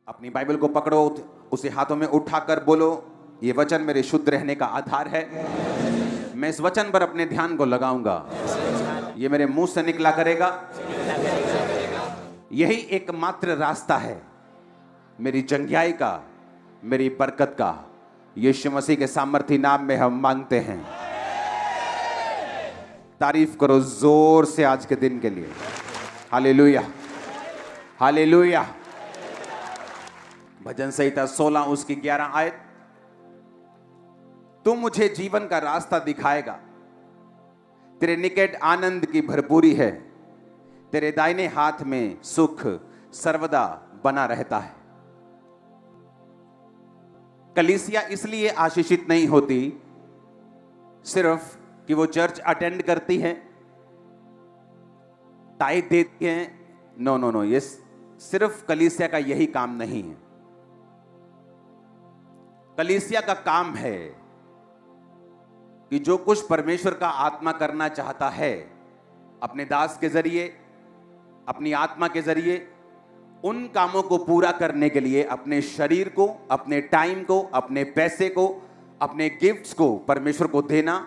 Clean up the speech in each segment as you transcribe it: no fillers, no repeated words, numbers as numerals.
अपनी बाइबल को पकड़ो, उसे हाथों में उठाकर बोलो, ये वचन मेरे शुद्ध रहने का आधार है। मैं इस वचन पर अपने ध्यान को लगाऊंगा, ये मेरे मुंह से निकला करेगा। यही एकमात्र रास्ता है मेरी जंगियाई का, मेरी बरकत का। यीशु मसीह के सामर्थी नाम में हम मांगते हैं। तारीफ करो जोर से आज के दिन के लिए। Hallelujah, hallelujah. भजन संहिता 16 उसकी 11 आयत। तू मुझे जीवन का रास्ता दिखाएगा, तेरे निकट आनंद की भरपूरी है, तेरे दाहिने हाथ में सुख सर्वदा बना रहता है। कलीसिया इसलिए आशीषित नहीं होती सिर्फ कि वो चर्च अटेंड करती है, टाइट देती है। नो नो नो, ये सिर्फ कलीसिया का यही काम नहीं है। कलीसिया का काम है कि जो कुछ परमेश्वर का आत्मा करना चाहता है अपने दास के जरिए, अपनी आत्मा के जरिए, उन कामों को पूरा करने के लिए अपने शरीर को, अपने टाइम को, अपने पैसे को, अपने गिफ्ट्स को परमेश्वर को देना।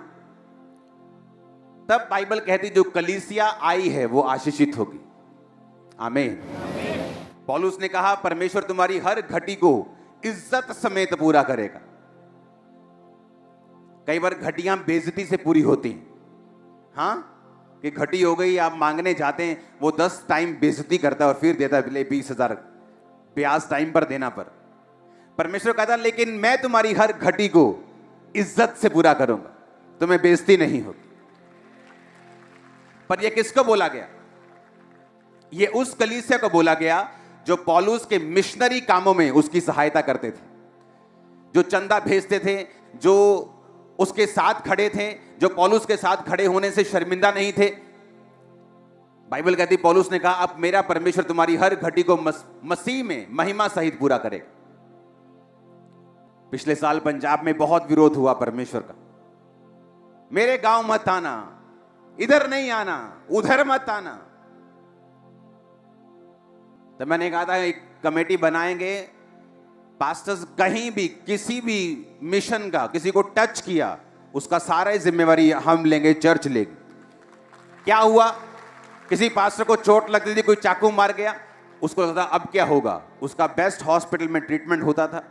तब बाइबल कहती जो कलीसिया आई है वो आशीषित होगी। आमीन। पौलुस ने कहा परमेश्वर तुम्हारी हर घटी को इज्जत समेत पूरा करेगा। कई बार घटियां बेइज्जती से पूरी होती हैं। हाँ, कि घटी हो गई, आप मांगने जाते हैं, वो 10 टाइम बेइज्जती करता है और फिर देता है 20,000 ब्याज टाइम पर देना पर। परमेश्वर कहता लेकिन मैं तुम्हारी हर घटी को इज्जत से पूरा करूंगा, तुम्हें बेइज्जती नहीं होगी। पर यह किसको बोला गया? यह उस कलीसिया को बोला गया जो पौलुस के मिशनरी कामों में उसकी सहायता करते थे, जो चंदा भेजते थे, जो उसके साथ खड़े थे, जो पौलुस के साथ खड़े होने से शर्मिंदा नहीं थे। बाइबल कहती पौलुस ने कहा अब मेरा परमेश्वर तुम्हारी हर घटी को मसीह में महिमा सहित पूरा करेगा। पिछले साल पंजाब में बहुत विरोध हुआ परमेश्वर का। मेरे गांव मत आना, इधर नहीं आना, उधर मत आना। तो मैंने कहा था एक कमेटी बनाएंगे, पास्टर्स कहीं भी किसी भी मिशन का किसी को टच किया उसका सारा जिम्मेवारी हम लेंगे, चर्च लेगी। क्या हुआ? किसी पास्टर को चोट लगती थी, कोई चाकू मार गया, उसको लगता था अब क्या होगा। उसका बेस्ट हॉस्पिटल में ट्रीटमेंट होता था,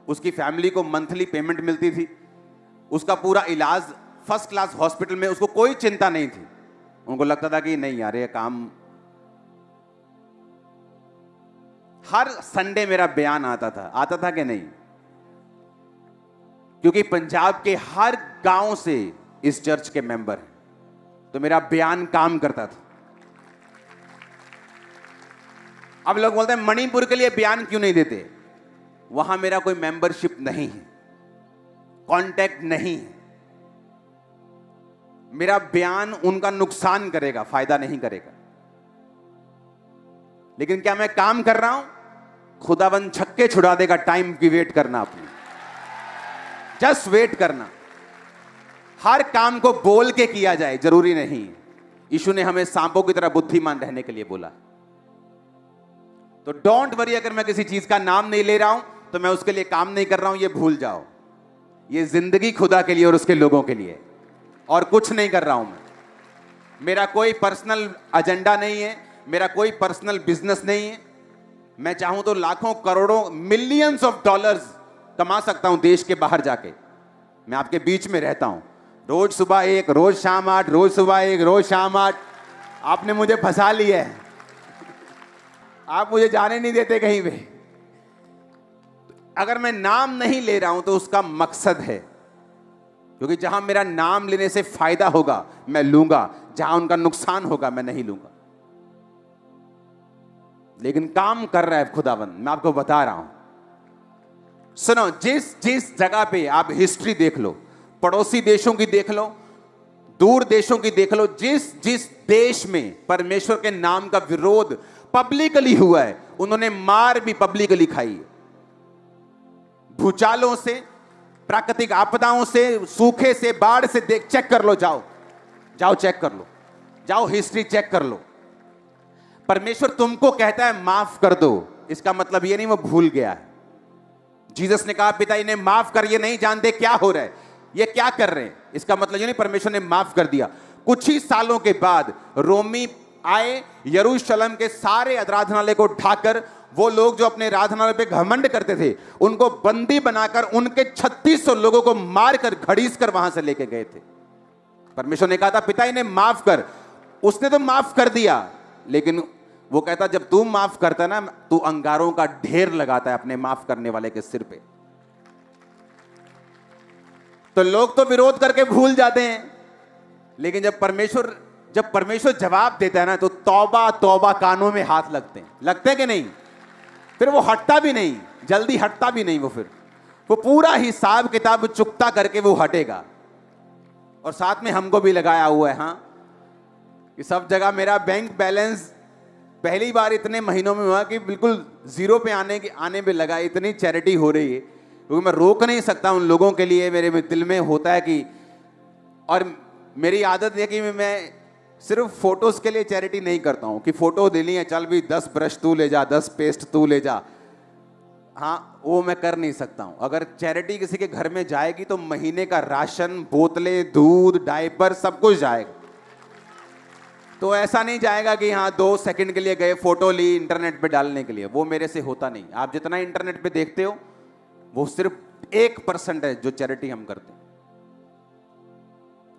उसकी फैमिली को मंथली पेमेंट मिलती थी, उसका पूरा इलाज फर्स्ट क्लास हॉस्पिटल में, उसको कोई चिंता नहीं थी। उनको लगता था कि नहीं यार ये काम। हर संडे मेरा बयान आता था कि नहीं? क्योंकि पंजाब के हर गांव से इस चर्च के मेंबर हैं, तो मेरा बयान काम करता था। अब लोग बोलते हैं मणिपुर के लिए बयान क्यों नहीं देते? वहां मेरा कोई मेंबरशिप नहीं है, कांटेक्ट नहीं है। मेरा बयान उनका नुकसान करेगा, फायदा नहीं करेगा। लेकिन क्या मैं काम कर रहा हूं? खुदावन छक्के छुड़ा देगा। टाइम की वेट करना, अपनी जस्ट वेट करना। हर काम को बोल के किया जाए जरूरी नहीं। यीशु ने हमें सांपों की तरह बुद्धिमान रहने के लिए बोला। तो डोंट वरी, अगर मैं किसी चीज का नाम नहीं ले रहा हूं तो मैं उसके लिए काम नहीं कर रहा हूं, ये भूल जाओ। ये जिंदगी खुदा के लिए और उसके लोगों के लिए, और कुछ नहीं कर रहा हूं मैं। मेरा कोई पर्सनल एजेंडा नहीं है, मेरा कोई पर्सनल बिजनेस नहीं है। मैं चाहूं तो लाखों करोड़ों मिलियंस ऑफ डॉलर्स कमा सकता हूं देश के बाहर जाके। मैं आपके बीच में रहता हूं, रोज सुबह 1, रोज शाम 8, रोज सुबह 1, रोज शाम 8। आपने मुझे फंसा लिया है, आप मुझे जाने नहीं देते कहीं पे। अगर मैं नाम नहीं ले रहा हूं तो उसका मकसद है, क्योंकि जहां मेरा नाम लेने से फायदा होगा मैं लूंगा, जहां उनका नुकसान होगा मैं नहीं लूंगा। लेकिन काम कर रहा है खुदावन, मैं आपको बता रहा हूं। सुनो, जिस जगह पे आप हिस्ट्री देख लो, पड़ोसी देशों की देख लो, दूर देशों की देख लो, जिस देश में परमेश्वर के नाम का विरोध पब्लिकली हुआ है, उन्होंने मार भी पब्लिकली खाई है। भूचालों से, प्राकृतिक आपदाओं से, सूखे से, बाढ़ से चेक कर लो। जाओ चेक कर लो, जाओ हिस्ट्री चेक कर लो। परमेश्वर तुमको कहता है माफ कर दो, इसका मतलब ये नहीं वो भूल गया है। जीसस ने कहा पिता इन्हें माफ कर, ये नहीं जानते क्या हो रहा है, ये क्या कर रहे हैं। इसका मतलब ये नहीं परमेश्वर ने माफ कर दिया। कुछ ही सालों के बाद रोमी आए, यरूशलेम के सारे आराधनालय को ढाकर, वो लोग जो अपने आराधनालय पे घमंड करते थे उनको बंदी बनाकर उनके 3600 लोगों को मारकर घड़ीस कर वहां से लेके गए थे। परमेश्वर ने कहा था पिता इन्हें माफ कर, उसने तो माफ कर दिया, लेकिन वो कहता जब तू माफ करता ना, तू अंगारों का ढेर लगाता है अपने माफ करने वाले के सिर पे। तो लोग तो विरोध करके भूल जाते हैं, लेकिन जब परमेश्वर जवाब देता है ना, तो तौबा तौबा कानों में हाथ लगते हैं कि नहीं। फिर वो हटता भी नहीं, जल्दी हटता भी नहीं। वो पूरा हिसाब किताब चुकता करके वो हटेगा। और साथ में हमको भी लगाया हुआ है, हाँ, कि सब जगह मेरा बैंक बैलेंस पहली बार इतने महीनों में हुआ कि बिल्कुल जीरो पे आने पे लगा। इतनी चैरिटी हो रही है, क्योंकि मैं रोक नहीं सकता उन लोगों के लिए। मेरे दिल में होता है कि, और मेरी आदत है कि मैं सिर्फ फोटोज के लिए चैरिटी नहीं करता हूं कि फोटो देनी है, चल भी 10 ब्रश तू ले जा, 10 पेस्ट तू ले जा। हाँ, वो मैं कर नहीं सकता हूं। अगर चैरिटी किसी के घर में जाएगी तो महीने का राशन, बोतलें, दूध, डायपर सब कुछ जाएगा। तो ऐसा नहीं जाएगा कि हाँ 2 सेकंड के लिए गए, फोटो ली इंटरनेट पे डालने के लिए। वो मेरे से होता नहीं। आप जितना इंटरनेट पे देखते हो वो सिर्फ 1% है जो चैरिटी हम करते हैं।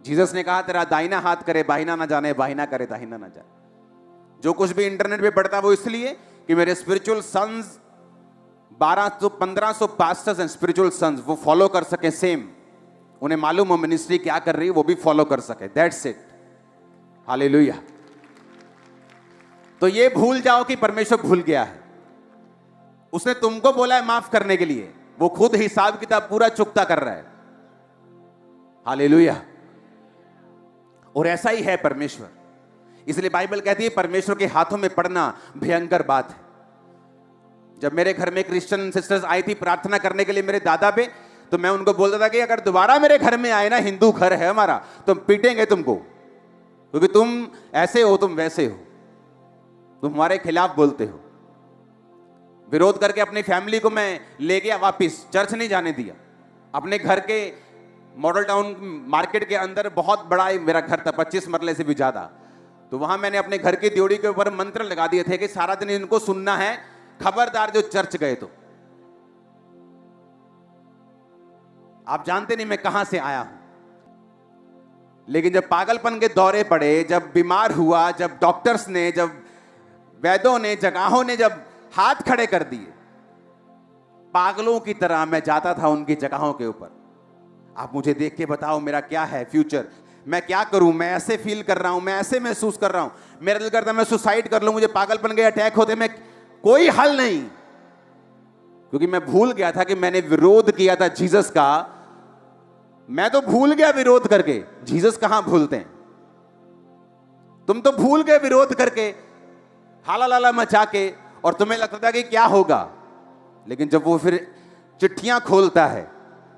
जीसस ने कहा तेरा दाहिना हाथ करे बाहिना ना जाने, बाहिना करे दाहिना ना जाने। जो कुछ भी इंटरनेट पे पढ़ता है वो इसलिए कि मेरे spiritual sons 1200-1500 pastors and spiritual sons वो फॉलो कर सके सेम। उन्हें मालूम हो मिनिस्ट्री क्या कर रही है, वो भी फॉलो कर सके। That's it. हालेलुया। तो ये भूल जाओ कि परमेश्वर भूल गया है। उसने तुमको बोला है माफ करने के लिए, वो खुद हिसाब किताब पूरा चुकता कर रहा है। हालेलुया। और ऐसा ही है परमेश्वर। इसलिए बाइबल कहती है परमेश्वर के हाथों में पड़ना भयंकर बात है। जब मेरे घर में क्रिश्चियन सिस्टर्स आई थी प्रार्थना करने के लिए मेरे दादा पे, तो मैं उनको बोलता था कि अगर दोबारा मेरे घर में आए ना, हिंदू घर है हमारा, तो पीटेंगे तुमको, क्योंकि तुम ऐसे हो, तुम वैसे हो, तुम हमारे खिलाफ बोलते हो। विरोध करके अपनी फैमिली को मैं ले गया वापिस, चर्च नहीं जाने दिया। अपने घर के मॉडल टाउन मार्केट के अंदर बहुत बड़ा मेरा घर था, 25 मरले से भी ज्यादा। तो वहां मैंने अपने घर की ड्योढ़ी के ऊपर मंत्र लगा दिए थे कि सारा दिन इनको सुनना है, खबरदार जो चर्च गए तो। आप जानते नहीं मैं कहां से आया हूं, लेकिन जब पागलपन के दौरे पड़े, जब बीमार हुआ, जब डॉक्टर्स ने, जब वैद्यों ने, जगहों ने जब हाथ खड़े कर दिए, पागलों की तरह मैं जाता था उनकी जगहों के ऊपर। आप मुझे देख के बताओ मेरा क्या है फ्यूचर, मैं क्या करूं, मैं ऐसे फील कर रहा हूं, मैं ऐसे महसूस कर रहा हूं, मेरा दिल करता है मैं सुसाइड कर लूं, मुझे पागलपन के अटैक होते, मैं कोई हल नहीं। क्योंकि मैं भूल गया था कि मैंने विरोध किया था जीसस का। मैं तो भूल गया विरोध करके, जीसस कहां भूलते हैं। तुम तो भूल गए विरोध करके, हाला लाला मचा के, और तुम्हें लगता था कि क्या होगा। लेकिन जब वो फिर चिट्ठियां खोलता है,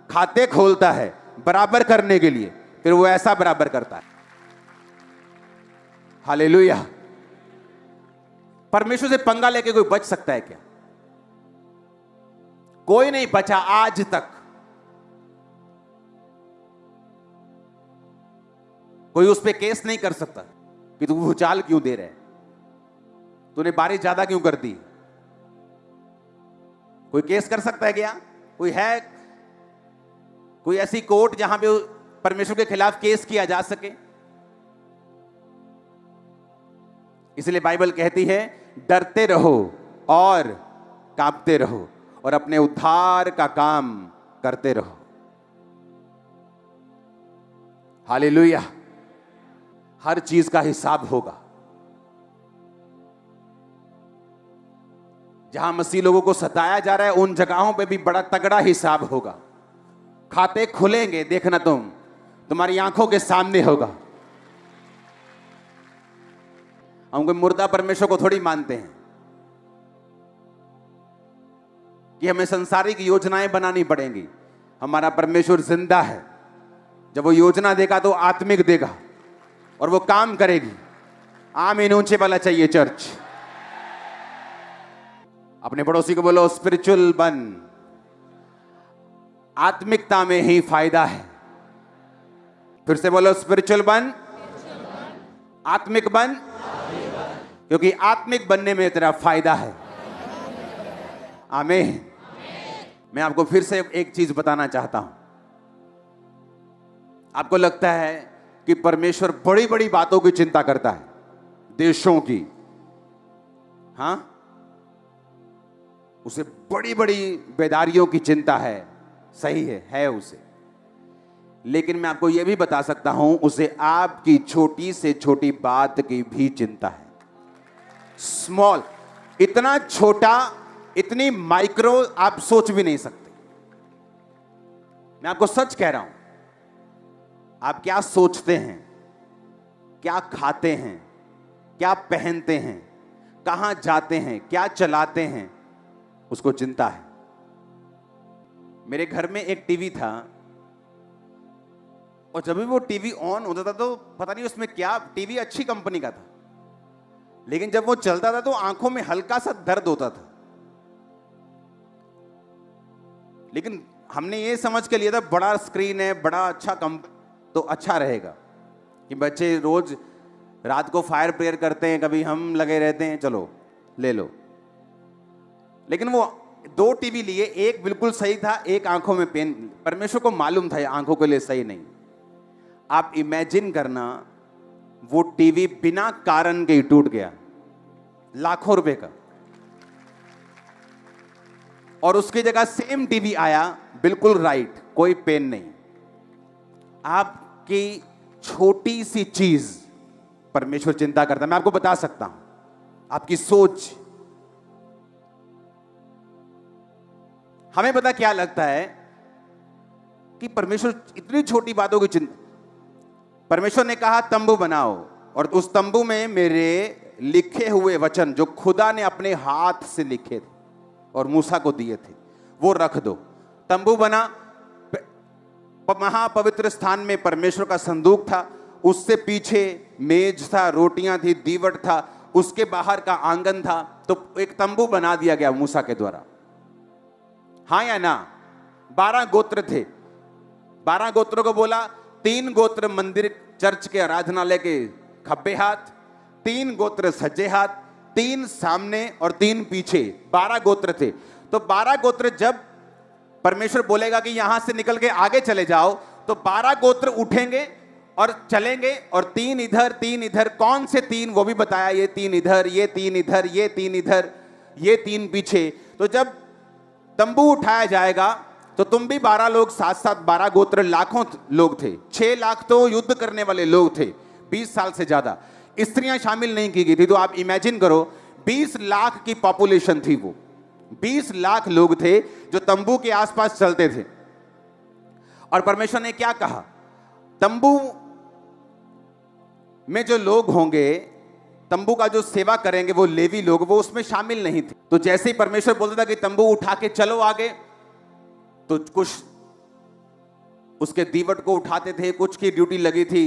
खाते खोलता है बराबर करने के लिए, फिर वो ऐसा बराबर करता है। हालेलुया। परमेश्वर से पंगा लेके कोई बच सकता है क्या? कोई नहीं बचा आज तक। कोई उस पर केस नहीं कर सकता कि तू भूचाल क्यों दे रहा है, तूने बारिश ज्यादा क्यों कर दी। कोई केस कर सकता है क्या? कोई है कोई ऐसी कोर्ट जहां पे परमेश्वर के खिलाफ केस किया जा सके? इसलिए बाइबल कहती है डरते रहो और कांपते रहो और अपने उद्धार का काम करते रहो। हालेलुया। हर चीज का हिसाब होगा। जहां मसीह लोगों को सताया जा रहा है उन जगहों पे भी बड़ा तगड़ा हिसाब होगा। खाते खुलेंगे, देखना तुम्हारी आंखों के सामने होगा। हम कोई मुर्दा परमेश्वर को थोड़ी मानते हैं कि हमें सांसारिक योजनाएं बनानी पड़ेंगी। हमारा परमेश्वर जिंदा है। जब वो योजना देगा तो आत्मिक देगा और वो काम करेगी। आमीन ऊंचे वाला चाहिए चर्च। अपने पड़ोसी को बोलो स्पिरिचुअल बन, आत्मिकता में ही फायदा है। फिर से बोलो स्पिरिचुअल बन, आत्मिक बन, क्योंकि आत्मिक बनने में तेरा फायदा है। आमीन। मैं आपको फिर से एक चीज बताना चाहता हूं। आपको लगता है कि परमेश्वर बड़ी बड़ी बातों की चिंता करता है, देशों की, हां, उसे बड़ी बड़ी बेदारियों की चिंता है, सही है उसे। लेकिन मैं आपको यह भी बता सकता हूं, उसे आपकी छोटी से छोटी बात की भी चिंता है। स्मॉल, इतना छोटा, इतनी माइक्रो आप सोच भी नहीं सकते। मैं आपको सच कह रहा हूं, आप क्या सोचते हैं, क्या खाते हैं, क्या पहनते हैं, कहां जाते हैं, क्या चलाते हैं, उसको चिंता है। मेरे घर में एक टीवी था, और जब भी वो टीवी ऑन होता था तो पता नहीं उसमें क्या, टीवी अच्छी कंपनी का था, लेकिन जब वो चलता था तो आंखों में हल्का सा दर्द होता था। लेकिन हमने ये समझ के लिया था बड़ा स्क्रीन है, बड़ा अच्छा तो अच्छा रहेगा, कि बच्चे रोज रात को फायर प्रेयर करते हैं, कभी हम लगे रहते हैं, चलो ले लो। लेकिन वो 2 टीवी लिए, एक बिल्कुल सही था, एक आंखों में पेन। परमेश्वर को मालूम था आंखों के लिए सही नहीं। आप इमेजिन करना, वो टीवी बिना कारण के ही टूट गया, लाखों रुपए का, और उसकी जगह सेम टीवी आया, बिल्कुल राइट, कोई पेन नहीं। आपकी छोटी सी चीज परमेश्वर चिंता करता है। मैं आपको बता सकता हूं, आपकी सोच। हमें पता क्या लगता है कि परमेश्वर इतनी छोटी बातों की चिंता। परमेश्वर ने कहा तंबू बनाओ, और उस तंबू में मेरे लिखे हुए वचन जो खुदा ने अपने हाथ से लिखे थे और मूसा को दिए थे, वो रख दो। तंबू बना, महापवित्र स्थान में परमेश्वर का संदूक था, उससे पीछे मेज था, रोटियां थी, दीवट था, उसके बाहर का आंगन था। तो एक तंबू बना दिया गया मूसा के द्वारा, हाँ या ना। 12 गोत्र थे, 12 गोत्रों को बोला, 3 गोत्र मंदिर चर्च के आराधनालय के खब्बे हाथ, 3 गोत्र सज्जे हाथ, 3 सामने और 3 पीछे, 12 गोत्र थे। तो 12 गोत्र जब परमेश्वर बोलेगा कि यहां से निकल के आगे चले जाओ, तो 12 गोत्र उठेंगे और चलेंगे, और 3 इधर 3 इधर। कौन से 3 वो भी बताया, ये 3 इधर, ये 3 इधर, ये 3 इधर, ये 3 पीछे। तो जब तंबू उठाया जाएगा तो तुम भी 12 लोग साथ साथ, 12 गोत्र, लाखों लोग थे। 6 लाख तो युद्ध करने वाले लोग थे, 20 साल से ज्यादा। स्त्रियां शामिल नहीं की गई थी। तो आप इमेजिन करो, 20 लाख की पॉपुलेशन थी वो, 20 लाख लोग थे जो तंबू के आसपास चलते थे। और परमेश्वर ने क्या कहा, तंबू में जो लोग होंगे, तंबू का जो सेवा करेंगे, वो लेवी लोग, वो उसमें शामिल नहीं थे। तो जैसे ही परमेश्वर बोलता था कि तंबू उठा के चलो आगे, तो कुछ उसके दीवट को उठाते थे, कुछ की ड्यूटी लगी थी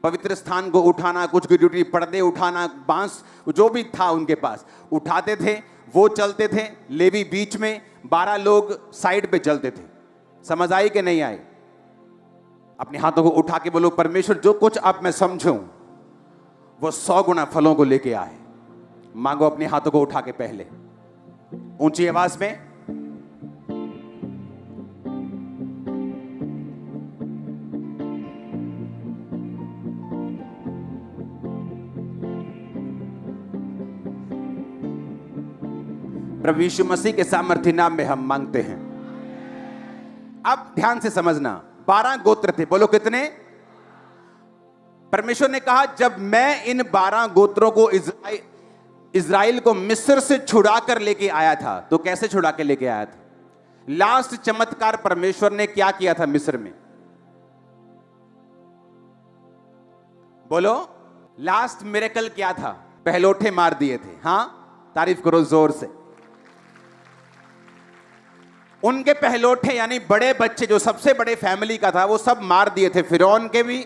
पवित्र स्थान को उठाना, कुछ की ड्यूटी पर्दे उठाना, बांस जो भी था उनके पास उठाते थे, वो चलते थे। लेवी बीच में, 12 लोग साइड पे चलते थे। समझ आई कि नहीं आई? अपने हाथों को उठा के बोलो, परमेश्वर जो कुछ अब मैं समझूं वो 100 गुना फलों को लेके आए। मांगो अपने हाथों को उठा के पहले, ऊंची आवाज में। प्रभु यीशु मसीह के सामर्थ्य नाम में हम मांगते हैं। अब ध्यान से समझना, 12 गोत्र थे। बोलो कितने? परमेश्वर ने कहा जब मैं इन 12 गोत्रों को इज़राइल को मिस्र से छुड़ा कर लेके आया था, तो कैसे छुड़ा के लेके आया था? लास्ट चमत्कार परमेश्वर ने क्या किया था मिस्र में? बोलो, लास्ट मिरेकल क्या था? पहलोठे मार दिए थे। हां, तारीफ करो जोर से। उनके पहलोठे यानी बड़े बच्चे, जो सबसे बड़े फैमिली का था, वो सब मार दिए थे, फिरौन के भी,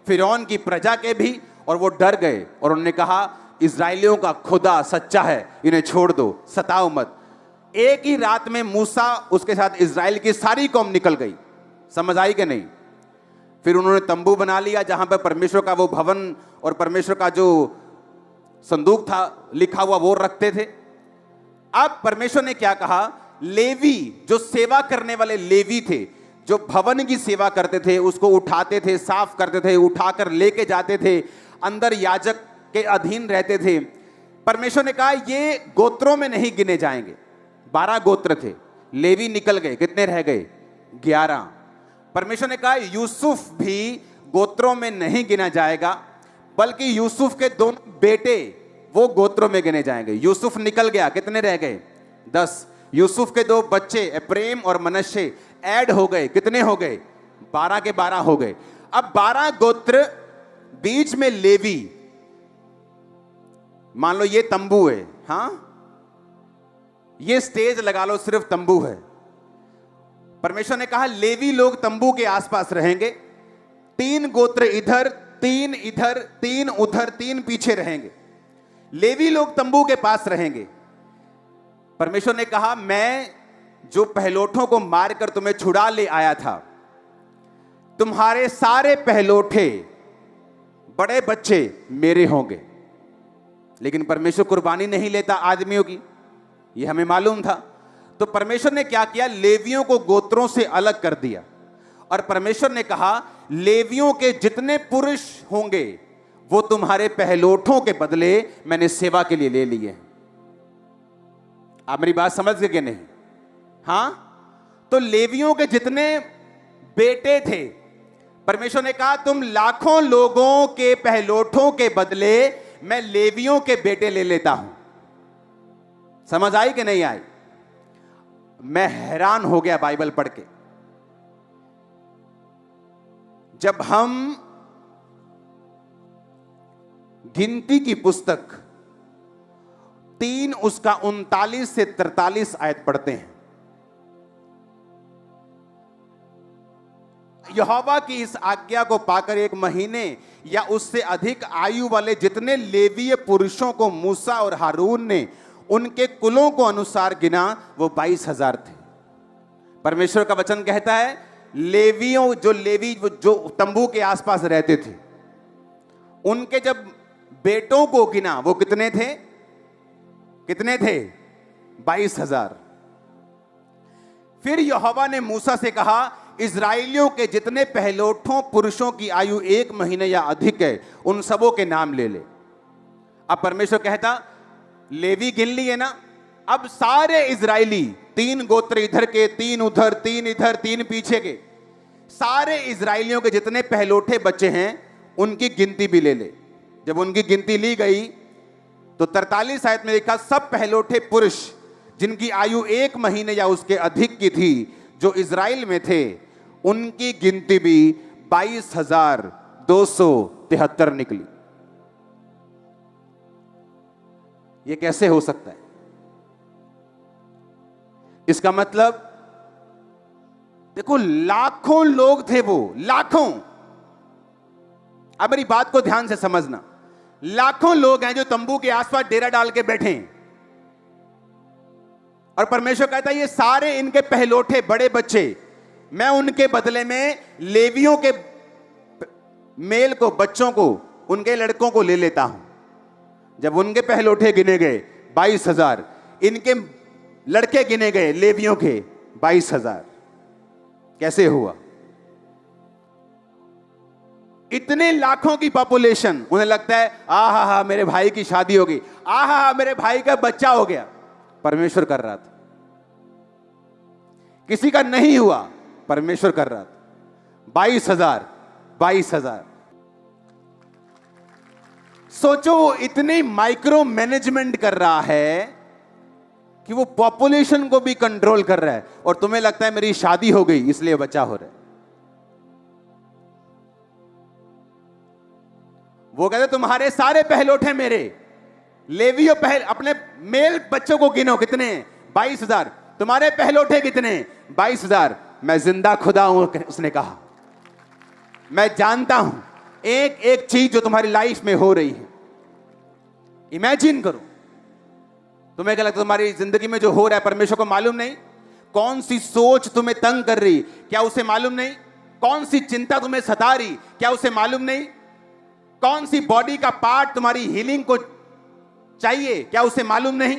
फिरौन की प्रजा के भी। और वो डर गए और उन्होंने कहा इजराइलियों का खुदा सच्चा है, इन्हें छोड़ दो, सताओ मत। एक ही रात में मूसा उसके साथ इजराइल की सारी कौम निकल गई। समझ आई कि नहीं? फिर उन्होंने तंबू बना लिया जहां पर परमेश्वर का वो भवन और परमेश्वर का जो संदूक था लिखा हुआ वो रखते थे। अब परमेश्वर ने क्या कहा, लेवी जो सेवा करने वाले लेवी थे, जो भवन की सेवा करते थे, उसको उठाते थे, साफ करते थे, उठाकर लेके जाते थे, अंदर याजक के अधीन रहते थे। परमेश्वर ने कहा ये गोत्रों में नहीं गिने जाएंगे। 12 गोत्र थे, लेवी निकल गए, कितने रह गए? 11। परमेश्वर ने कहा यूसुफ भी गोत्रों में नहीं गिना जाएगा, बल्कि यूसुफ के दोनों बेटे वो गोत्रों में गिने जाएंगे। यूसुफ निकल गया, कितने रह गए? 10। यूसुफ के 2 बच्चे एप्रेम और मनश्शे ऐड हो गए, कितने हो गए? 12 के 12 हो गए। अब 12 गोत्र, बीच में लेवी। मान लो ये तंबू है, हां, ये स्टेज लगा लो, सिर्फ तंबू है। परमेश्वर ने कहा लेवी लोग तंबू के आसपास रहेंगे। 3 गोत्र इधर, 3 इधर, 3 उधर, 3 पीछे रहेंगे। लेवी लोग तंबू के पास रहेंगे। परमेश्वर ने कहा मैं जो पहलोठों को मारकर तुम्हें छुड़ा ले आया था, तुम्हारे सारे पहलोठे बड़े बच्चे मेरे होंगे। लेकिन परमेश्वर कुर्बानी नहीं लेता आदमियों की, यह हमें मालूम था। तो परमेश्वर ने क्या किया, लेवियों को गोत्रों से अलग कर दिया। और परमेश्वर ने कहा लेवियों के जितने पुरुष होंगे वो तुम्हारे पहलोठों के बदले मैंने सेवा के लिए ले लिए। आप मेरी बात समझ गए कि नहीं? हां, तो लेवियों के जितने बेटे थे, परमेश्वर ने कहा तुम लाखों लोगों के पहलोठों के बदले मैं लेवियों के बेटे ले लेता हूं। समझ आई कि नहीं आई? मैं हैरान हो गया बाइबल पढ़ के। जब हम गिनती की पुस्तक 3 उसका 39 से 43 आयत पढ़ते हैं, यहोवा की इस आज्ञा को पाकर 1 महीने या उससे अधिक आयु वाले जितने लेवीय पुरुषों को मूसा और हारून ने उनके कुलों को अनुसार गिना, वो 22,000 थे। परमेश्वर का वचन कहता है लेवियों, जो लेवी जो तंबू के आसपास रहते थे, उनके जब बेटों को गिना वो कितने थे? कितने थे? 22,000। फिर यहोवा ने मूसा से कहा इजराइलियों के जितने पहलोठों पुरुषों की आयु 1 महीने या अधिक है उन सबों के नाम ले ले। अब परमेश्वर कहता लेवी गिन लिए ना, अब सारे इजराइली, 3 गोत्र इधर के, 3 उधर, 3 इधर, 3 पीछे के, सारे इजराइलियों के जितने पहलोठे बच्चे हैं उनकी गिनती भी ले ले। जब उनकी गिनती ली गई तो 43 आयत में लिखा सब पहलोठे पुरुष जिनकी आयु 1 महीने या उसके अधिक की थी जो इजराइल में थे, उनकी गिनती भी 22,273 निकली। यह कैसे हो सकता है? इसका मतलब देखो लाखों लोग थे, वो लाखों। अब मेरी बात को ध्यान से समझना, लाखों लोग हैं जो तंबू के आसपास डेरा डाल के बैठे हैं, और परमेश्वर कहता है ये सारे इनके पहलोठे बड़े बच्चे मैं उनके बदले में लेवियों के मेल को, बच्चों को, उनके लड़कों को ले लेता हूं। जब उनके पहलोठे गिने गए 22,000, इनके लड़के गिने गए लेवियों के 22,000। कैसे हुआ? इतने लाखों की पॉपुलेशन, उन्हें लगता है आहा हा मेरे भाई की शादी होगी, आहा हा मेरे भाई का बच्चा हो गया। परमेश्वर कर रहा था। किसी का नहीं हुआ, परमेश्वर कर रहा था। 22,000, 22,000। सोचो इतने माइक्रो मैनेजमेंट कर रहा है कि वो पॉपुलेशन को भी कंट्रोल कर रहा है, और तुम्हें लगता है मेरी शादी हो गई इसलिए बच्चा हो रहा है। वो कहते तुम्हारे सारे पहलोठे मेरे, लेवियों अपने मेल बच्चों को गिनो, कितने? 22,000। तुम्हारे पहलोठे कितने? 22,000। मैं जिंदा खुदा हूं, उसने कहा। मैं जानता हूं एक एक चीज जो तुम्हारी लाइफ में हो रही है। इमेजिन करो तुम्हें क्या लगता है तुम्हारी जिंदगी में जो हो रहा है परमेश्वर को मालूम नहीं? कौन सी सोच तुम्हें तंग कर रही, क्या उसे मालूम नहीं? कौन सी चिंता तुम्हें सता रही, क्या उसे मालूम नहीं? कौन सी बॉडी का पार्ट तुम्हारी हीलिंग को चाहिए, क्या उसे मालूम नहीं?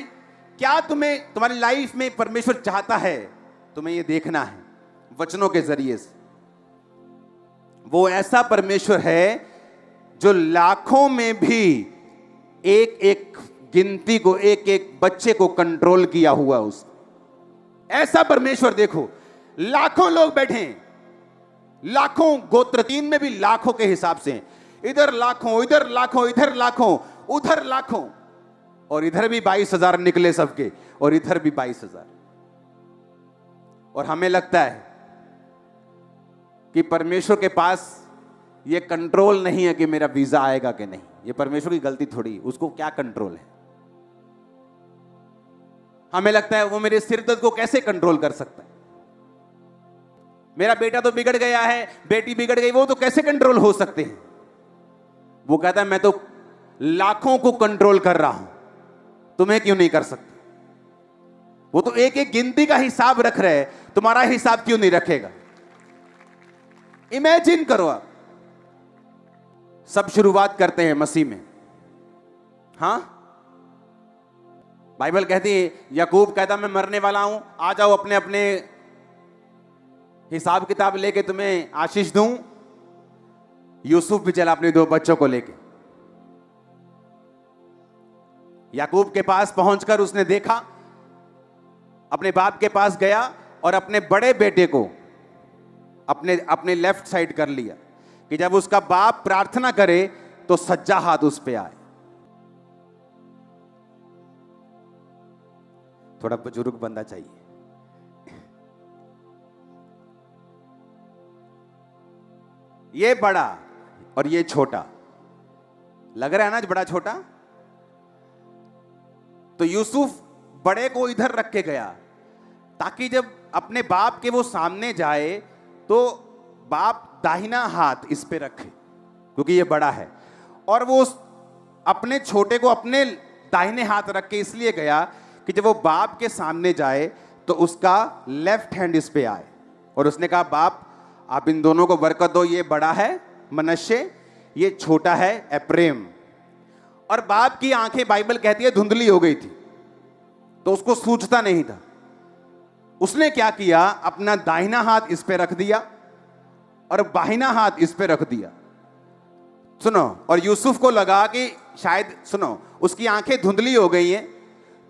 क्या तुम्हें तुम्हारी लाइफ में परमेश्वर चाहता है, तुम्हें यह देखना है वचनों के जरिए से। वो ऐसा परमेश्वर है जो लाखों में भी एक एक गिनती को, एक एक बच्चे को कंट्रोल किया हुआ उस ऐसा परमेश्वर। देखो लाखों लोग बैठे हैं, लाखों गोत्र, 3 में भी लाखों के हिसाब से, इधर लाखों, इधर लाखों, इधर लाखों, उधर लाखों, और इधर भी 22,000 निकले सबके, और इधर भी 22,000। और हमें लगता है कि परमेश्वर के पास ये कंट्रोल नहीं है कि मेरा वीजा आएगा कि नहीं। ये परमेश्वर की गलती थोड़ी, उसको क्या कंट्रोल है? हमें लगता है वो मेरे सिर दर्द को कैसे कंट्रोल कर सकता है? मेरा बेटा तो बिगड़ गया है, बेटी बिगड़ गई, वो तो कैसे कंट्रोल हो सकते हैं? वो कहता है मैं तो लाखों को कंट्रोल कर रहा हूं, तुम्हें क्यों नहीं कर सकता? वो तो एक एक गिनती का हिसाब रख रहे हैं, तुम्हारा हिसाब क्यों नहीं रखेगा? इमेजिन करो आप, सब शुरुआत करते हैं मसीह में। हां, बाइबल कहती है, याकूब कहता मैं मरने वाला हूं, आ जाओ अपने अपने हिसाब किताब लेके तुम्हें आशीष दूं। यूसुफ भी चला अपने 2 बच्चों को लेके। याकूब के पास पहुंचकर उसने देखा, अपने बाप के पास गया और अपने बड़े बेटे को अपने अपने लेफ्ट साइड कर लिया कि जब उसका बाप प्रार्थना करे तो सज्जा हाथ उस पे आए। थोड़ा बुजुर्ग बंदा चाहिए। ये बड़ा और ये छोटा लग रहा है ना, बड़ा छोटा। तो यूसुफ बड़े को इधर रख के गया ताकि जब अपने बाप के वो सामने जाए तो बाप दाहिना हाथ इस पे रखे, क्योंकि ये बड़ा है। और वो अपने छोटे को अपने दाहिने हाथ रख के इसलिए गया कि जब वो बाप के सामने जाए तो उसका लेफ्ट हैंड इस पे आए। और उसने कहा बाप आप इन दोनों को बरकत दो, ये बड़ा है मनश्शे, ये छोटा है एप्रेम। और बाप की आंखें बाइबल कहती है धुंधली हो गई थी, तो उसको सूझता नहीं था। उसने क्या किया, अपना दाहिना हाथ इस पे रख दिया और बाहिना हाथ इस पे रख दिया। सुनो, और यूसुफ को लगा कि शायद, सुनो, उसकी आंखें धुंधली हो गई हैं,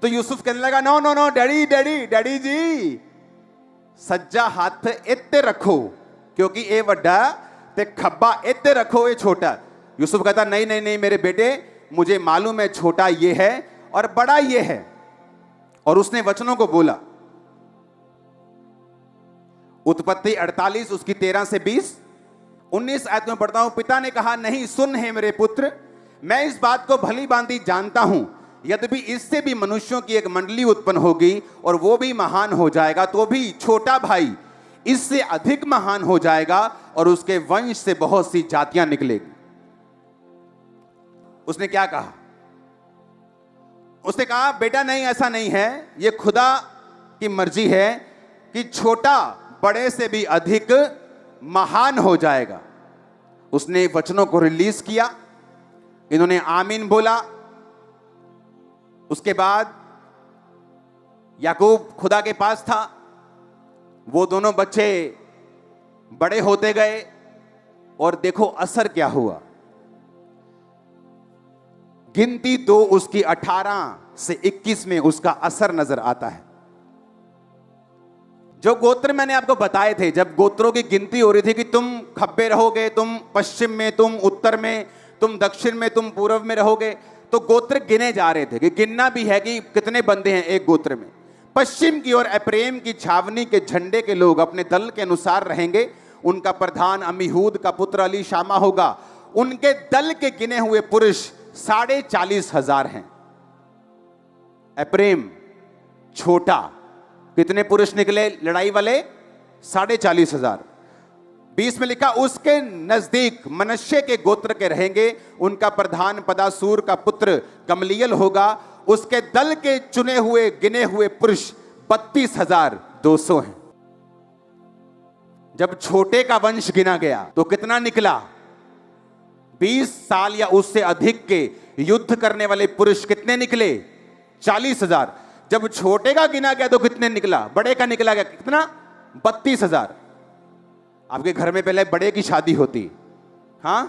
तो यूसुफ कहने लगा no no no daddy daddy daddy ji, सज्जा हाथ इत्ते रखो क्योंकि ये वड्डा ते खब्बा इत्ते रखो ये छोटा। यूसुफ कहता नहीं नहीं नहीं मेरे बेटे, मुझे मालूम है छोटा ये है और बड़ा ये है। और उसने वचनों को बोला। उत्पत्ति 48 उसकी 13 से 20, 19 आयत में पढ़ता हूं। पिता ने कहा नहीं, सुन है मेरे पुत्र, मैं इस बात को भली भांति जानता हूं, यद्यपि इससे भी मनुष्यों की एक मंडली उत्पन्न होगी और वो भी महान हो जाएगा, तो भी छोटा भाई इससे अधिक महान हो जाएगा और उसके वंश से बहुत सी जातियां निकलेगी। उसने क्या कहा? उसने कहा बेटा नहीं, ऐसा नहीं है, ये खुदा की मर्जी है कि छोटा बड़े से भी अधिक महान हो जाएगा। उसने वचनों को रिलीज किया, इन्होंने आमीन बोला। उसके बाद याकूब खुदा के पास था, वो दोनों बच्चे बड़े होते गए और देखो असर क्या हुआ। गिनती 2 उसकी 18 से 21 में उसका असर नजर आता है। जो गोत्र मैंने आपको बताए थे, जब गोत्रों की गिनती हो रही थी कि तुम खब्बे रहोगे, तुम पश्चिम में, तुम उत्तर में, तुम दक्षिण में, तुम पूर्व में रहोगे, तो गोत्र गिने जा रहे थे कि गिनना भी है कि कितने बंदे हैं एक गोत्र में। पश्चिम की ओर एप्रेम की छावनी के झंडे के लोग अपने दल के अनुसार रहेंगे। उनका प्रधान अमीहूद का पुत्र अली शामा होगा। उनके दल के गिने हुए पुरुष 40,500 हैं। एप्रेम छोटा, कितने पुरुष निकले लड़ाई वाले? 40,500। 20 में लिखा उसके नजदीक मनश्शे के गोत्र के रहेंगे। उनका प्रधान पदासूर का पुत्र गमलीएल होगा। उसके दल के चुने हुए गिने हुए पुरुष 32,200 हैं। जब छोटे का वंश गिना गया तो कितना निकला? 20 साल या उससे अधिक के युद्ध करने वाले पुरुष कितने निकले? 40,000। जब छोटे का गिना गया तो कितने निकला? बड़े का निकला गया कितना? 32,000। आपके घर में पहले बड़े की शादी होती, हां,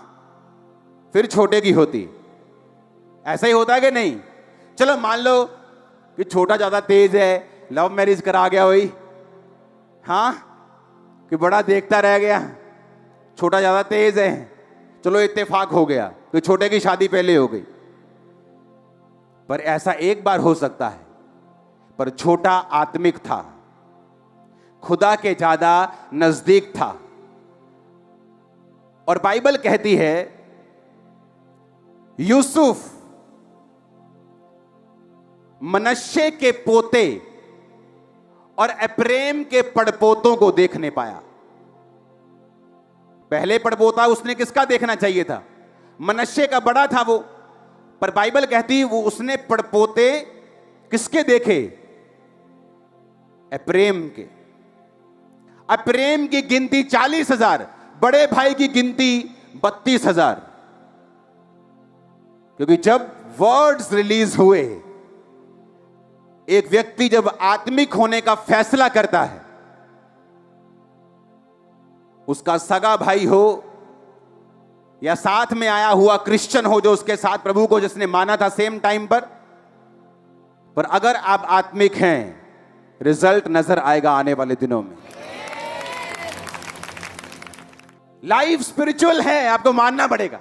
फिर छोटे की होती। ऐसा ही होता है कि नहीं? चलो मान लो कि छोटा ज्यादा तेज है, लव मैरिज करा गया वही, हां, कि बड़ा देखता रह गया, छोटा ज्यादा तेज है, चलो इत्तेफाक हो गया कि छोटे की शादी पहले हो गई। पर ऐसा एक बार हो सकता है, पर छोटा आत्मिक था, खुदा के ज्यादा नजदीक था। और बाइबल कहती है यूसुफ मनश्शे के पोते और एप्रेम के पड़पोतों को देखने पाया। पहले पड़पोता उसने किसका देखना चाहिए था? मनश्शे का बड़ा था वो, पर बाइबल कहती वो उसने पड़पोते किसके देखे? एप्रेम के। एप्रेम की गिनती 40,000, बड़े भाई की गिनती 32,000। क्योंकि जब वर्ड्स रिलीज हुए, एक व्यक्ति जब आत्मिक होने का फैसला करता है, उसका सगा भाई हो या साथ में आया हुआ क्रिश्चियन हो जो उसके साथ प्रभु को जिसने माना था सेम टाइम पर अगर आप आत्मिक हैं, रिजल्ट नजर आएगा आने वाले दिनों में। लाइफ स्पिरिचुअल है, आपको मानना पड़ेगा।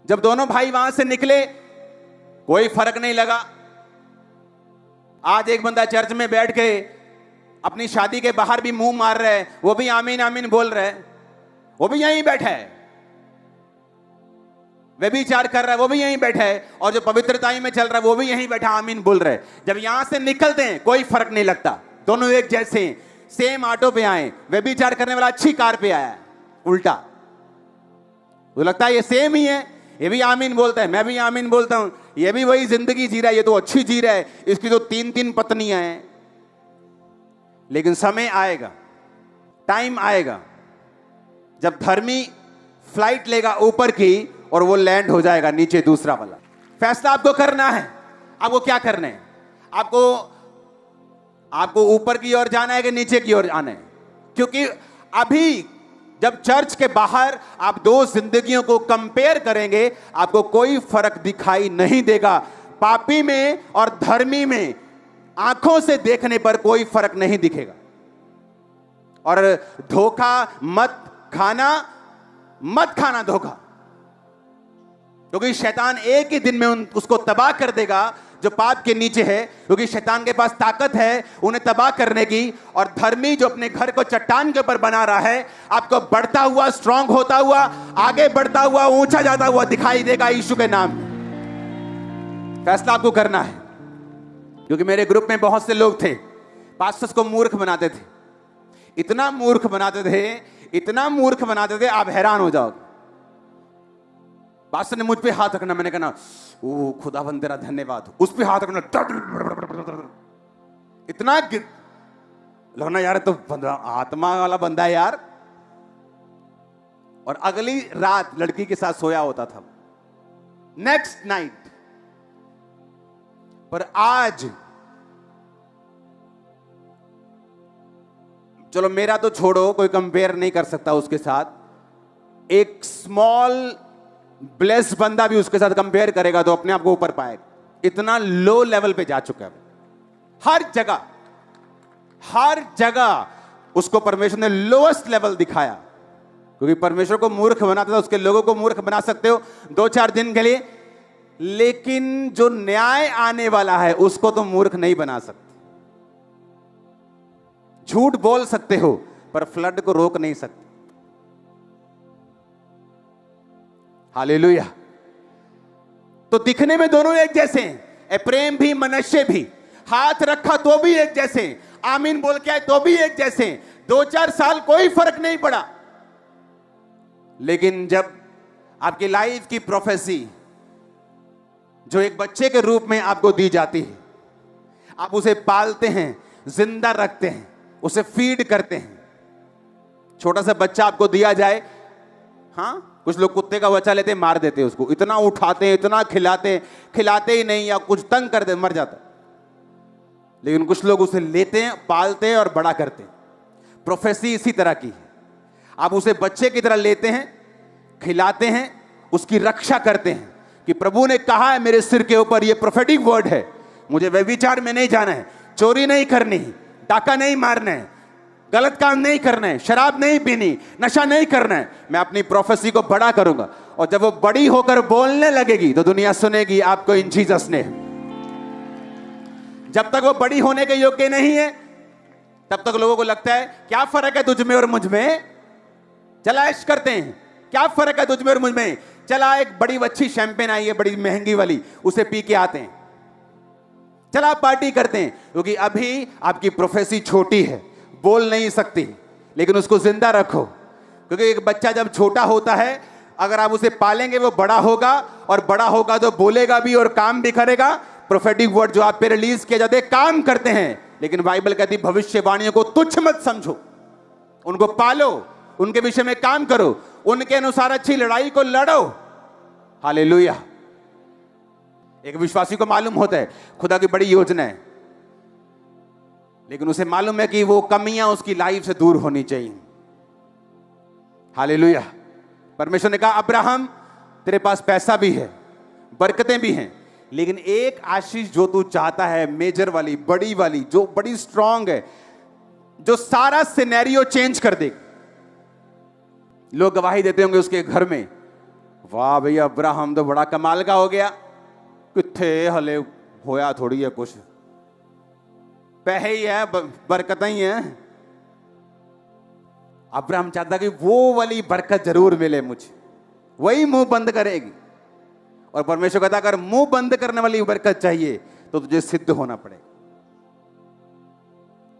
जब दोनों भाई वहां से निकले कोई फर्क नहीं लगा। आज एक बंदा चर्च में बैठ के अपनी शादी के बाहर भी मुंह मार रहा है, वो भी आमीन आमीन बोल रहा है, वो भी यहीं बैठा है। व्यभिचार कर रहा है, वो भी यहीं बैठा है। और जो पवित्रता में चल रहा है वो भी यहीं बैठा आमीन बोल रहा है। जब यहां से निकलते हैं कोई फर्क नहीं लगता, दोनों एक जैसे हैं। सेम ऑटो पे आए, व्यभिचार करने वाला अच्छी कार पे आया, उल्टा तो लगता है ये सेम ही है। ये भी आमीन बोलता है, मैं भी आमीन बोलता हूं, ये भी वही जिंदगी जी रहा है, ये तो अच्छी जी रहा है, इसकी तो 3-3 पत्नियां हैं। लेकिन समय आएगा, टाइम आएगा जब धर्मी फ्लाइट लेगा ऊपर की और वो लैंड हो जाएगा नीचे दूसरा वाला। फैसला आपको करना है। आपको क्या करना है? आपको ऊपर की ओर जाना है कि नीचे की ओर जाना है? क्योंकि अभी जब चर्च के बाहर आप दो जिंदगियों को कंपेयर करेंगे, आपको कोई फर्क दिखाई नहीं देगा। पापी में और धर्मी में आंखों से देखने पर कोई फर्क नहीं दिखेगा। और धोखा मत खाना धोखा, क्योंकि शैतान एक ही दिन में उसको तबाह कर देगा जो पाप के नीचे है, क्योंकि शैतान के पास ताकत है उन्हें तबाह करने की। और धर्मी जो अपने घर को चट्टान के ऊपर बना रहा है, आपको बढ़ता हुआ, स्ट्रांग होता हुआ, आगे बढ़ता हुआ, ऊंचा जाता हुआ दिखाई देगा यीशु के नाम में। फैसला आपको करना है। क्योंकि मेरे ग्रुप में बहुत से लोग थे, पास्टर्स को मूर्ख बनाते थे, इतना मूर्ख बनाते थे आप हैरान हो जाओगे। पास्टर ने मुझ पे हाथ रखना, मैंने कहा ओ खुदावंद तेरा धन्यवाद, उस पे हाथ रखना, इतना लगना यार तो आत्मा वाला बंदा है यार। और अगली रात लड़की के साथ सोया होता था, नेक्स्ट नाइट। पर आज चलो मेरा तो छोड़ो, कोई कंपेयर नहीं कर सकता उसके साथ। एक स्मॉल ब्लेस्ड बंदा भी उसके साथ कंपेयर करेगा तो अपने आप को ऊपर पाएगा। इतना लो लेवल पे जा चुका है। हर जगह उसको परमेश्वर ने लोएस्ट लेवल दिखाया, क्योंकि परमेश्वर को मूर्ख बनाता था, उसके लोगों को मूर्ख बना सकते हो 2-4 दिन के लिए, लेकिन जो न्याय आने वाला है उसको तो मूर्ख नहीं बना सकते। झूठ बोल सकते हो पर फ्लड को रोक नहीं सकते। हालेलुया। तो दिखने में दोनों एक जैसे हैं, एप्रेम भी मनश्शे भी। हाथ रखा तो भी एक जैसे, आमीन बोल के आए तो भी एक जैसे। 2-4 साल कोई फर्क नहीं पड़ा। लेकिन जब आपकी लाइफ की प्रोफेसी जो एक बच्चे के रूप में आपको दी जाती है। आप उसे पालते हैं, जिंदा रखते हैं, उसे फीड करते हैं। छोटा सा बच्चा आपको दिया जाए, हाँ, कुछ लोग कुत्ते का बच्चा लेते हैं, मार देते हैं उसको, इतना उठाते हैं, इतना खिलाते हैं, खिलाते ही नहीं या कुछ तंग कर दे, मर जाता है। लेकिन कुछ लोग उसे लेते हैं, पालते हैं और बड़ा करते हैं। प्रोफेसी इसी तरह की है। आप उसे बच्चे की तरह लेते हैं, खिलाते हैं, उसकी रक्षा करते हैं कि प्रभु ने कहा है मेरे सिर के ऊपर, ये प्रोफेटिक वर्ड है, मुझे व्यभिचार में नहीं जाना है, चोरी नहीं करनी, डाका नहीं मारना है, गलत काम नहीं करना है, शराब नहीं पीनी, नशा नहीं करना है। मैं अपनी प्रोफेसी को बड़ा करूंगा और जब वो बड़ी होकर बोलने लगेगी तो दुनिया सुनेगी आपको इन जीसस ने। जब तक वो बड़ी होने के योग्य नहीं है तब तक लोगों को लगता है क्या फर्क है तुझ में और मुझ में, चला ऐश करते हैं, क्या फर्क है तुझ में और मुझ में, चला एक बड़ी अच्छी शैंपेन आई है बड़ी महंगी वाली, उसे पी के आते हैं, चला पार्टी करते हैं। क्योंकि अभी आपकी प्रोफेसी छोटी है, बोल नहीं सकती, लेकिन उसको जिंदा रखो। क्योंकि एक बच्चा जब छोटा होता है, अगर आप उसे पालेंगे वो बड़ा होगा, और बड़ा होगा तो बोलेगा भी और काम भी करेगा। प्रोफेटिक वर्ड जो आप पे रिलीज किए जाते काम करते हैं, लेकिन बाइबल कहती भविष्यवाणियों को तुच्छ मत समझो, उनको पालो, उनके विषय में काम करो, उनके अनुसार अच्छी लड़ाई को लड़ो। हालेलुया। एक विश्वासी को मालूम होता है खुदा की बड़ी योजना है, लेकिन उसे मालूम है कि वो कमियां उसकी लाइफ से दूर होनी चाहिए। हालेलुया। परमेश्वर ने कहा अब्राहम तेरे पास पैसा भी है, बरकतें भी हैं, लेकिन एक आशीष जो तू चाहता है, मेजर वाली, बड़ी वाली, जो बड़ी स्ट्रांग है, जो सारा सिनेरियो चेंज कर दे। लोग गवाही देते होंगे उसके घर में, वाह भैया अब्राहम तो बड़ा कमाल का हो गया, किथे हले होया थोड़ी है कुछ, पैसे ही है, बरकत ही है। अब्राहम चाहता कि वो वाली बरकत जरूर मिले मुझे, वही मुंह बंद करेगी। और परमेश्वर कहता अगर मुंह बंद करने वाली बरकत चाहिए तो तुझे सिद्ध होना पड़ेगा,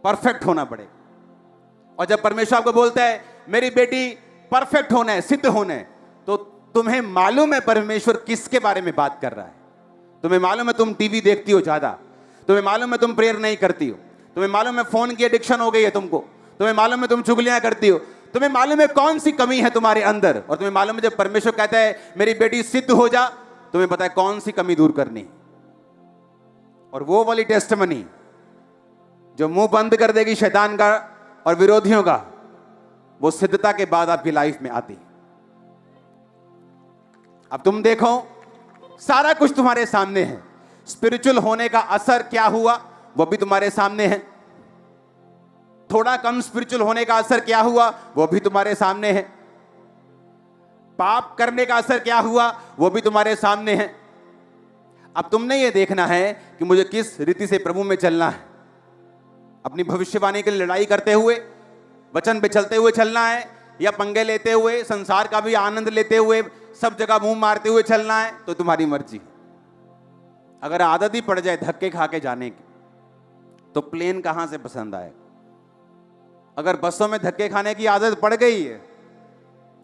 परफेक्ट होना पड़ेगा। और जब परमेश्वर आपको बोलता है मेरी बेटी परफेक्ट होना है, सिद्ध होना है, तो तुम्हें मालूम है परमेश्वर किसके बारे में बात कर रहा है। तुम्हें मालूम है तुम टीवी देखती हो ज्यादा, तुम्हें मालूम है तुम प्रेयर नहीं करती हो, तुम्हें मालूम है फोन की एडिक्शन हो गई है तुमको, तुम्हें मालूम है तुम चुगलियां करती हो, तुम्हें मालूम है कौन सी कमी है तुम्हारे अंदर, और तुम्हें मालूम है जब परमेश्वर कहता है मेरी बेटी सिद्ध हो जा, तुम्हें पता है कौन सी कमी दूर करनी। और वो वाली टेस्टमनी जो मुंह बंद कर देगी शैतान का और विरोधियों का, वो सिद्धता के बाद आपकी लाइफ में आती। अब तुम देखो सारा कुछ तुम्हारे सामने है, स्पिरिचुअल होने का असर क्या हुआ वो भी तुम्हारे सामने है, थोड़ा कम स्पिरिचुअल होने का असर क्या हुआ वो भी तुम्हारे सामने है, पाप करने का असर क्या हुआ वो भी तुम्हारे सामने है। अब तुमने ये देखना है कि मुझे किस रीति से प्रभु में चलना है, अपनी भविष्यवाणी के लिए लड़ाई करते हुए, वचन पे चलते हुए चलना है, या पंगे लेते हुए, संसार का भी आनंद लेते हुए, सब जगह मुंह मारते हुए चलना है, तो तुम्हारी मर्जी। अगर आदत ही पड़ जाए धक्के खा के जाने की तो प्लेन कहां से पसंद आएगा। अगर बसों में धक्के खाने की आदत पड़ गई है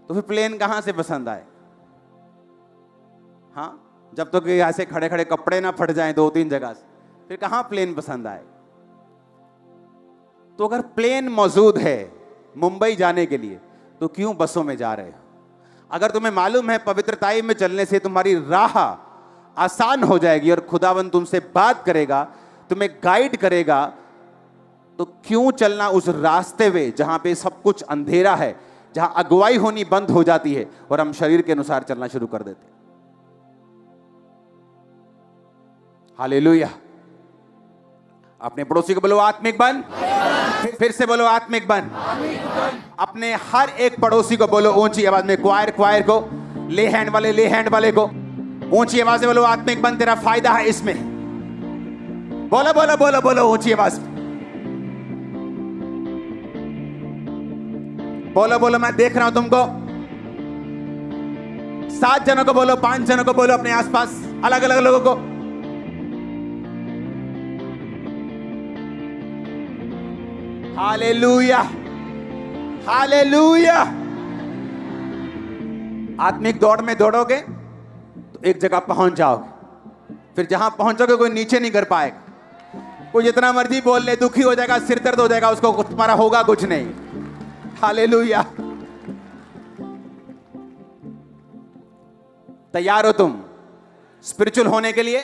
तो फिर प्लेन कहां से पसंद आए। हाँ, जब तक ऐसे खड़े खड़े कपड़े ना फट जाएं 2-3 जगह से, फिर कहां प्लेन पसंद आए। तो अगर प्लेन मौजूद है मुंबई जाने के लिए तो क्यों बसों में जा रहे हो। अगर तुम्हें मालूम है पवित्रताई में चलने से तुम्हारी राह आसान हो जाएगी और खुदावन तुमसे बात करेगा, तुम्हें गाइड करेगा, तो क्यों चलना उस रास्ते में जहां पे सब कुछ अंधेरा है, जहां अगुवाई होनी बंद हो जाती है और हम शरीर के अनुसार चलना शुरू कर देते हैं। हालेलुया। अपने पड़ोसी को बोलो आत्मिक बन, फिर से बोलो आत्मिक बन। अपने हर एक पड़ोसी को बोलो ऊंची आवाज में, क्वायर को, ले हैंड वाले को ऊंची आवाज में बोलो आत्मिक बन, तेरा फायदा है इसमें। बोलो बोलो बोलो बोलो ऊंची आवाज में बोलो बोलो, मैं देख रहा हूं तुमको। 7 जनों को बोलो, 5 जनों को बोलो, अपने आसपास अलग अलग लोगों को। Hallelujah, hallelujah. आत्मिक दौड़ में दौड़ोगे तो एक जगह पहुंच जाओगे, फिर जहां पहुंचोगे कोई नीचे नहीं कर पाएगा। कोई जितना मर्जी बोल ले, दुखी हो जाएगा, सिर दर्द हो जाएगा, उसको तुम्हारा होगा कुछ नहीं। हालेलुया। तैयार हो तुम स्पिरिचुअल होने के लिए?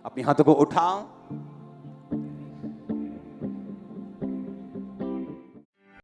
अपने हाथों को उठाओ।